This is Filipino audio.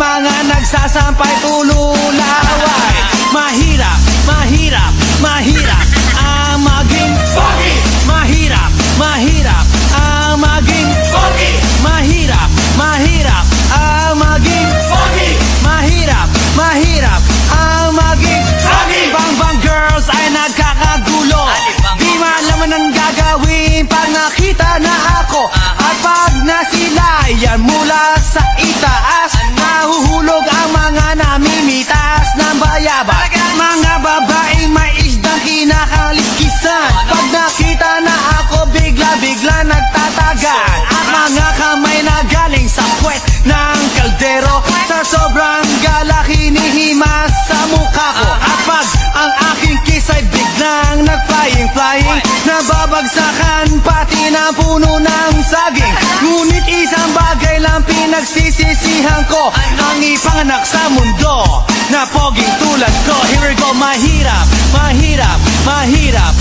mga nagsasampay tululaway. Mahirap, mahirap, mahirap ang maging pogi. Mahirap, mahirap ang maging pogi. Mahirap, mahirap ang maging pogi. Mahirap, mahirap ang maging pogi. Bang girls ay nagkakagulo, di malaman ang gagawin pag nakita na ako. At pag nasilayan mula sa itaas, nahuhulog ang mga namimitas ng bayabas. Mga babaeng may isdang kinakaliskisan, pag nakita na ako bigla-bigla nagtatagan. At mga kamay na galing sa puwet ng kaldero, sa sobrang galak hinihimas sa mukha ko. At pag ang aking kiss ay biglang nag-flying, nababagsakan pati na puno ng saging. Ngunit isang bagay lang pinagsisisihan ko, ang ipanganak sa mundo na poging tulad ko. Here we go. Mahirap, mahirap, mahirap